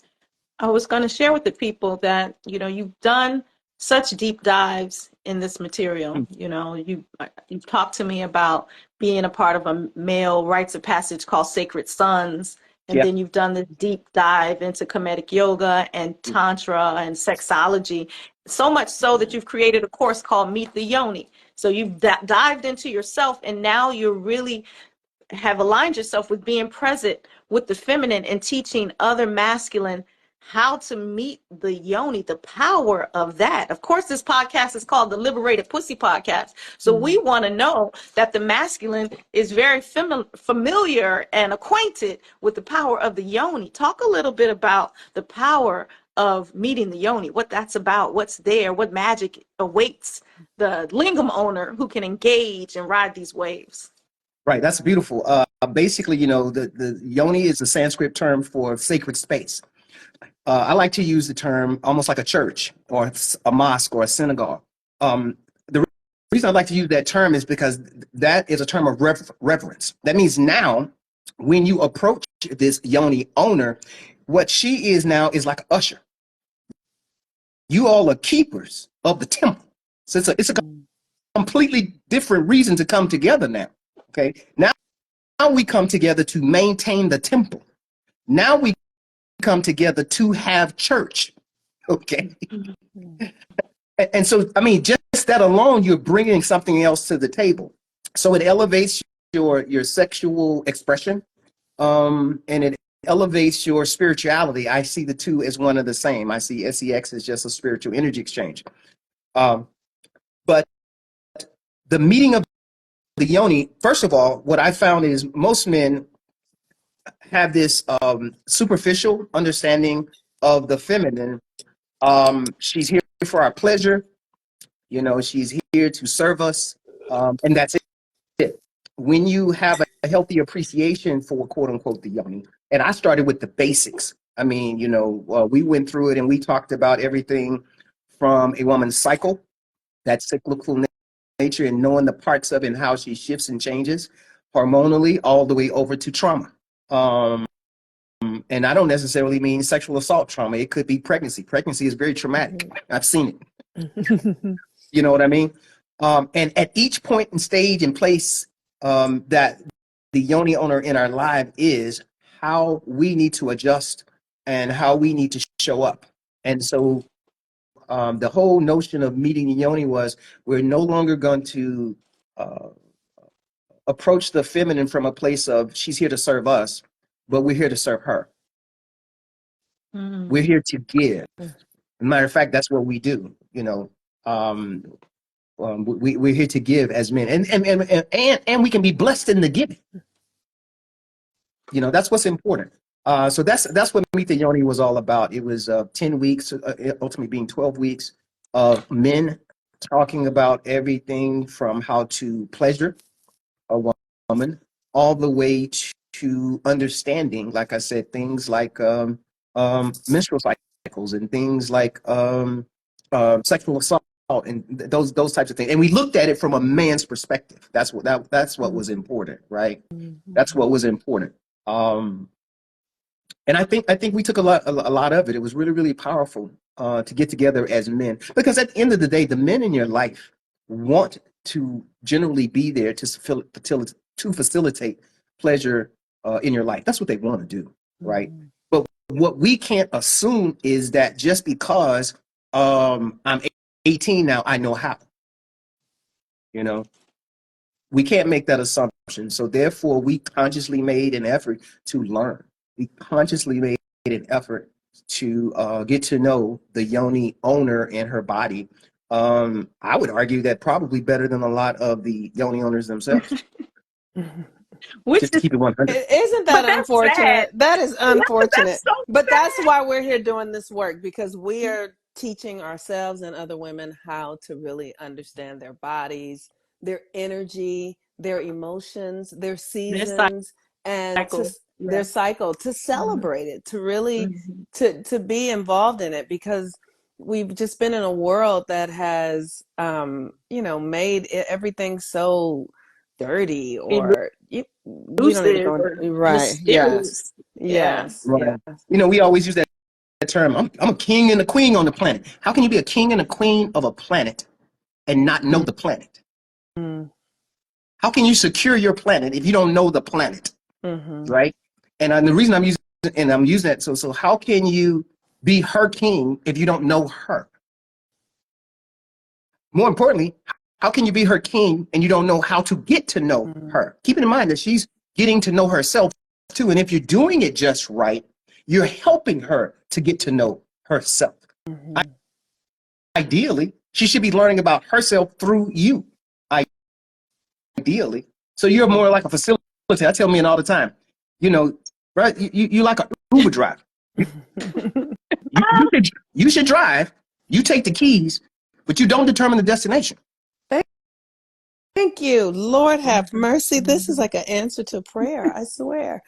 I was going to share with the people that, you've done such deep dives in this material. You've talked to me about being a part of a male rites of passage called Sacred Sons. And then you've done this deep dive into Kemetic yoga and Tantra and sexology, so much so that you've created a course called Meet the Yoni. So you've dived into yourself, and now you're really have aligned yourself with being present with the feminine and teaching other masculine how to meet the yoni, the power of that. Of course, this podcast is called the Liberated Pussy Podcast. So we want to know that the masculine is very familiar and acquainted with the power of the yoni. Talk a little bit about the power of meeting the yoni, what that's about, what's there, what magic awaits the lingam owner who can engage and ride these waves. Right, that's beautiful. Basically, the yoni is a Sanskrit term for sacred space. I like to use the term almost like a church or a mosque or a synagogue. The reason I like to use that term is because that is a term of reverence. That means now, when you approach this yoni owner, what she is now is like an usher. You all are keepers of the temple. So it's a completely different reason to come together now. Okay, now we come together to maintain the temple. Now we come together to have church. Okay. And so, I mean, just that alone, you're bringing something else to the table. So it elevates your sexual expression, and it elevates your spirituality. I see the two as one of the same. I see sex as just a spiritual energy exchange. Um, but the meeting of the yoni, first of all, what I found is most men have this superficial understanding of the feminine. She's here for our pleasure. You know, she's here to serve us, and that's it. When you have a healthy appreciation for quote unquote the yoni, and I started with the basics. I mean, you know, we went through it and we talked about everything from a woman's cycle, that cyclical nature, and knowing the parts of it and how she shifts and changes hormonally, all the way over to trauma. And I don't necessarily mean sexual assault trauma. It could be pregnancy. Pregnancy is very traumatic. I've seen it. You know what I mean? And at each point and stage and place that the yoni owner in our life is, how we need to adjust and how we need to show up. And so the whole notion of meeting the yoni was, we're no longer going to approach the feminine from a place of she's here to serve us, but we're here to serve her. We're here to give. As a matter of fact, that's what we do. You know, we're here to give as men, and we can be blessed in the giving. You know, that's what's important. So that's what Meet the Yoni was all about. It was 10 weeks, ultimately being 12 weeks of men talking about everything from how to pleasure a woman all the way to understanding, like I said, things like menstrual cycles and things like sexual assault and those types of things. And we looked at it from a man's perspective. That's what was important, right? That's what was important. And I think we took a lot of it. It was really, really powerful to get together as men, because at the end of the day, the men in your life want to generally be there to facilitate pleasure in your life. That's what they want to do, right? But what we can't assume is that just because I'm 18 now, I know how. You know, we can't make that assumption. So therefore, we consciously made an effort to learn. We consciously made an effort to get to know the yoni owner and her body. I would argue that probably better than a lot of the yoni owners themselves. Which Just to is, keep it 100. Isn't but that that's sad. unfortunate? That is unfortunate. That's so But sad. that's why we're here doing this work, because we are teaching ourselves and other women how to really understand their bodies, their energy, their emotions, their This seasons, and to cycle. their Yeah. cycle, to celebrate it, to really to be involved in it, because we've just been in a world that has made everything so dirty, or we don't need to Elusive go into, or right. Yes. mysterious. Yeah. Yes. Right. Yes. You know, we always use that term. I'm a king and a queen on the planet. How can you be a king and a queen of a planet and not know the planet? Mm-hmm. How can you secure your planet if you don't know the planet? Right? And the reason I'm using that, so how can you be her king if you don't know her? More importantly, how can you be her king and you don't know how to get to know her? Keeping in mind that she's getting to know herself too. And if you're doing it just right, you're helping her to get to know herself. Ideally, she should be learning about herself through you. Ideally. So you're more like a facilitator. I tell men all the time, you know, right? You like an Uber driver. You should drive. You take the keys, but you don't determine the destination. Thank you. Lord have mercy. This is like an answer to prayer, I swear.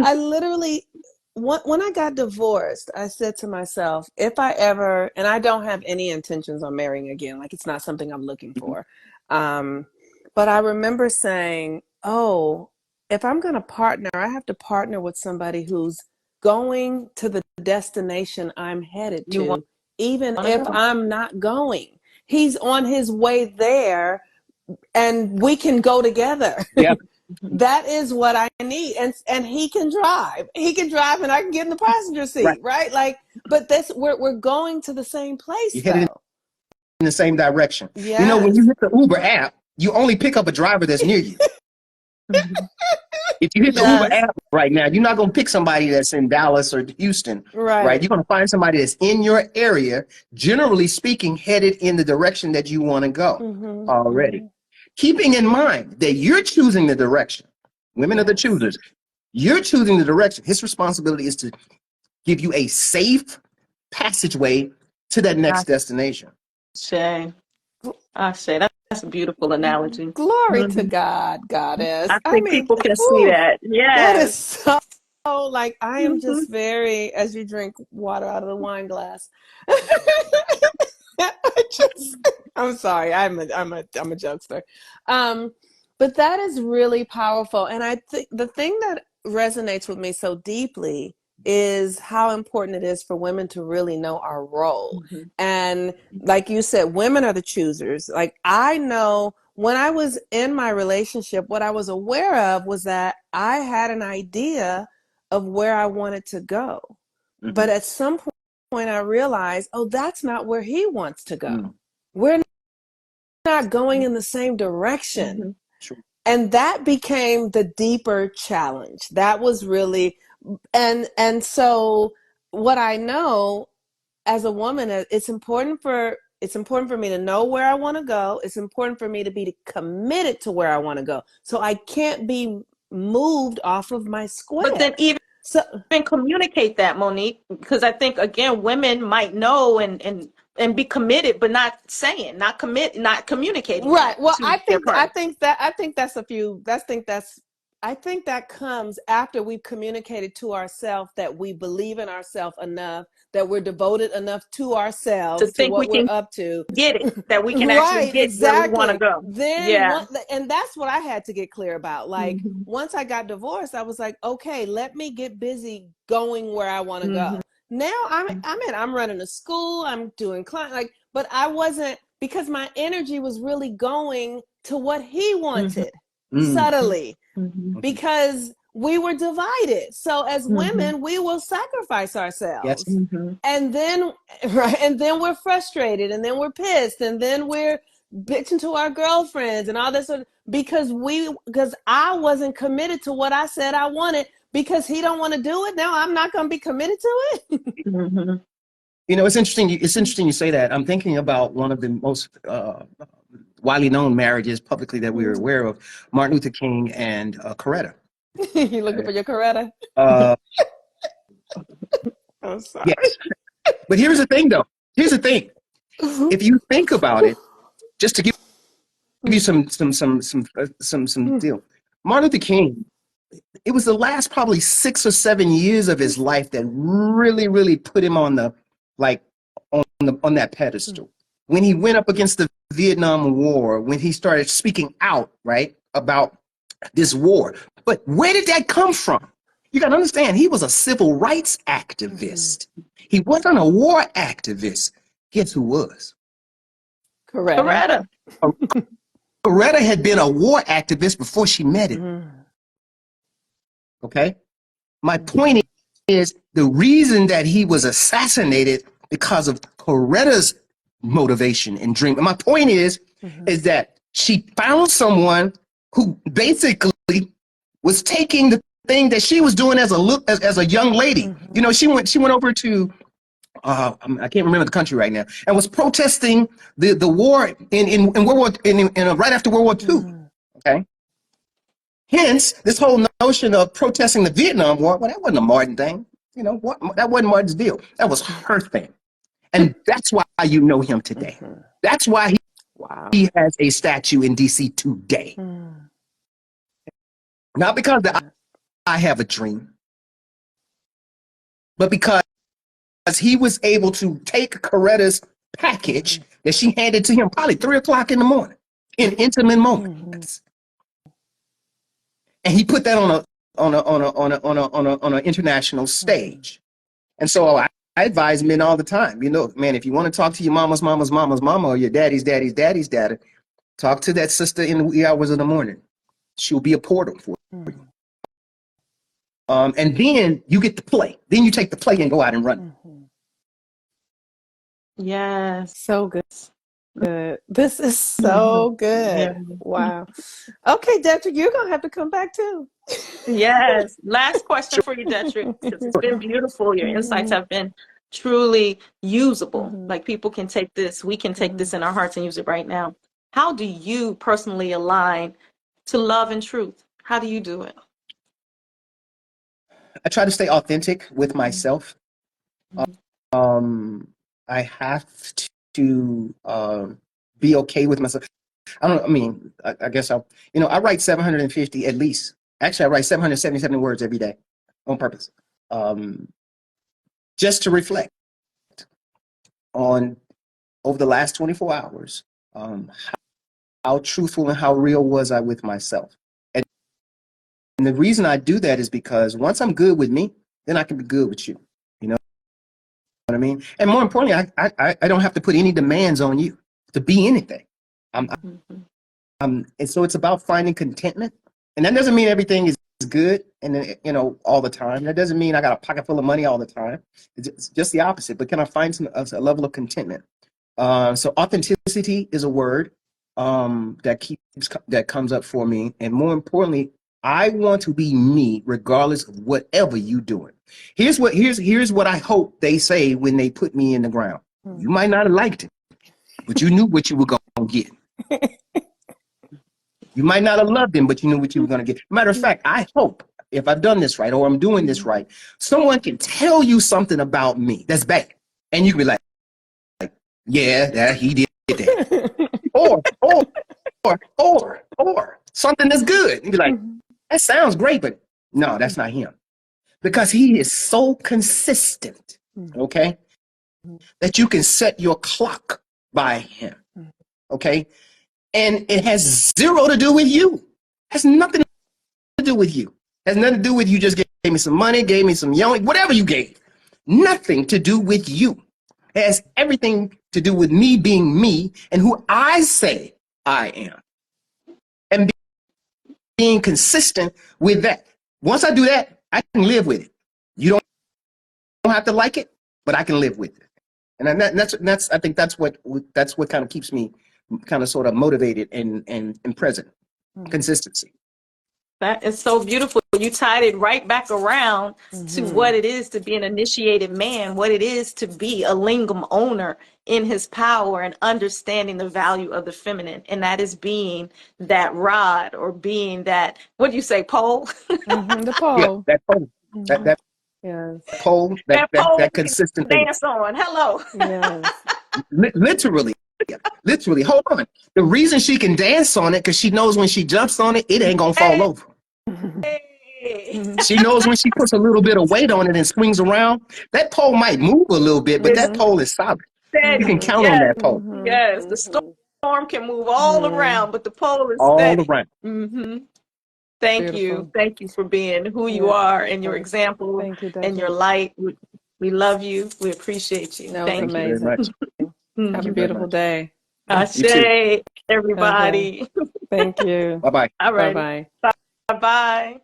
I literally, when I got divorced, I said to myself, if I ever, and I don't have any intentions on marrying again, like it's not something I'm looking for. But I remember saying, oh, if I'm going to partner, I have to partner with somebody who's going to the destination I'm headed You want to, even to if go. I'm not going. He's on his way there, and we can go together. Yeah. That is what I need. And he can drive. He can drive and I can get in the passenger Right. seat, right? Like, but we're going to the same place You're headed though. in the same direction. You know, when Yes. you hit the Uber app, you only pick up a driver that's near you. If you hit the Uber Yes. app right now, you're not going to pick somebody that's in Dallas or Houston, right? Right. You're going to find somebody that's in your area, generally speaking, headed in the direction that you want to go already. Keeping in mind that you're choosing the direction. Women are the Yes. choosers. You're choosing the direction. His responsibility is to give you a safe passageway to that next destination. Shay. Shay. That's a beautiful analogy. Glory to Mhm. God, goddess. I I think mean, people can see whew, that. that is Yes. so like I am Hmm. just very as you drink water out of the wine glass. I'm sorry. I'm a jokester. Um, but that is really powerful. And I think the thing that resonates with me so deeply is how important it is for women to really know our role. Hmm. And like you said, women are the choosers. Like I know when I was in my relationship, what I was aware of was that I had an idea of where I wanted to go. But at some point I realized, oh, that's not where he wants to go. We're not going in the same direction. Hmm. And that became the deeper challenge. That was really and so what I know as a woman, it's important for me to know where I want to go. It's important for me to be committed to where I want to go. So I can't be moved off of my But then square. So communicate that, Monique, because I think again, women might know and be committed, but not saying, not communicating right. that Well, to their partner. I think that comes after we've communicated to ourselves that we believe in ourselves enough, that we're devoted enough to To ourselves, to think we what we're can up to. get it, that we can actually Right, get where we want to exactly. go. Then Yeah. what and that's what I had to get clear about. Like Hmm. once I got divorced, I was like, okay, let me get busy going where I want to Hmm. go. Now I'm running a school, I'm doing client like, but I wasn't because my energy was really going to what he Hmm. wanted Mm. subtly Hmm. because we were divided. So as Hmm. women, we will sacrifice Yes. ourselves. Hmm. And then right, and then we're frustrated and then we're pissed and then we're bitching to our girlfriends and all this sort of, because I wasn't committed to what I said I wanted because he don't want to do it. Now I'm not going to be committed to it. Hmm. You know, it's interesting. It's interesting you say that. I'm thinking about one of the most widely known marriages publicly that we are aware of, Martin Luther King and Coretta. You looking for your Coretta? Uh, I'm sorry. yes. But here's the thing, though. Here's the thing. If you think about it, just to give you some deal, Martin Luther King. It was the last probably 6 or 7 years of his life that really put him on the like on that pedestal. When he went up against the Vietnam War, when he started speaking out, right, about this war. But where did that come from? You got to understand, he was a civil rights activist. He wasn't a war activist. Guess who was? Coretta. Coretta. Coretta had been a war activist before she met him. Okay? My point is the reason that he was assassinated because of Coretta's motivation and dream. And my point is that she found someone who basically was taking the thing that she was doing as a young lady. You know, she went over to I can't remember the country right now, and was protesting the war in World War in right after World War II. Okay, hence this whole notion of protesting the Vietnam War. Well, that wasn't a Martin thing. You know, that wasn't Martin's deal. That was her thing, and that's why you know him today. That's why Wow. he has a statue in D.C. today. Not because I have a dream, but because he was able to take Coretta's package that she handed to him probably 3 o'clock in the morning in intimate moments, and he put that on an international stage. And so I advise men all the time. You know, man, if you want to talk to your mama's mama or your daddy's daddy, talk to that sister in the wee hours of the morning. She'll be a portal for you. And then you get the play. Then you take the play and go out and run. Yes. So good. Good. This is Mhm. so good. Yeah. Wow. Okay, Detrick, you're gonna have to come back too. Yes. Last question Sure. for you, Detrick, because it's been beautiful. Your insights Mhm, have been truly usable. mhm, Like people can take this, we can take mhm. this in our hearts and use it right now. How do you personally align to love and truth? How do you do it? I try to stay authentic with Mhm, myself. mhm, Um, I have to be okay with myself. I don't. I mean, I guess I'll. I write 750 at least. Actually, I write 777 words every day on purpose, um, just to reflect on over the last 24 hours. Um, how truthful and how real was I with myself? And the reason I do that is because once I'm good with me, then I can be good with you. You know what I mean? And more importantly, I don't have to put any demands on you to be anything. I'm, Mhm. and so it's about finding contentment. And that doesn't mean everything is good and all the time. That doesn't mean I got a pocket full of money all the time. It's just the opposite. But can I find a level of contentment? So authenticity is a word that comes up for me, and more importantly, I want to be me regardless of whatever you doing. Here's what I hope they say when they put me in the ground. You might not have liked it, but you knew what you were gonna get. You might not have loved him, but you knew what you were gonna get. Matter of fact, I hope if I've done this right or I'm doing this right, someone can tell you something about me that's bad, and you can be like, yeah, that he did that, or or something that's good. You'd be like, Mhm, that sounds great, but no, that's not him. Because he is so consistent, mhm, okay, that you can set your clock by him, okay? And it has zero to do with you. It has nothing to do with you. It has nothing to do with you just gave me some money, gave me some yoni, whatever you gave. Nothing to do with you. It has everything to do with me being me and who I say I am. And being consistent with that. Once I do that, I can live with it. You don't have to like it, but I can live with it. And that's I think that's what kind of keeps me kind of sort of motivated and present. mhm, Consistency. That is so beautiful. You tied it right back around to mhm, what it is to be an initiated man, what it is to be a lingam owner in his power and understanding the value of the feminine. And that is being that rod or being that, what do you say, pole? mhm. The Yeah, pole. that pole, that Mhm. that Yes. pole, that That that pole that we can consistent thing. dance on. Hello. Yes. Literally, literally. Hold on. The reason she can dance on it because she knows when she jumps on it, it ain't gonna fall over. Hey. Mhm, She knows when she puts a little bit of weight on it and swings around, that pole might move a little bit, but that It's mhm, pole is solid. You can steady. mhm, count on Yes. that pole mhm, Yes. The mhm. storm can move all Yeah. around, but the pole is all steady. around. Hmm. Thank you. Beautiful. Thank you for being who you Yes. are and your example Thank you, and your Detrick. light. We love you. We appreciate you. That was Thank Thank you you. very amazing. much. Have Thank a you Mhm. very beautiful much. day. You too. Ashe, Okay. everybody. Thank you. Bye bye. All Bye righty. bye. Bye bye.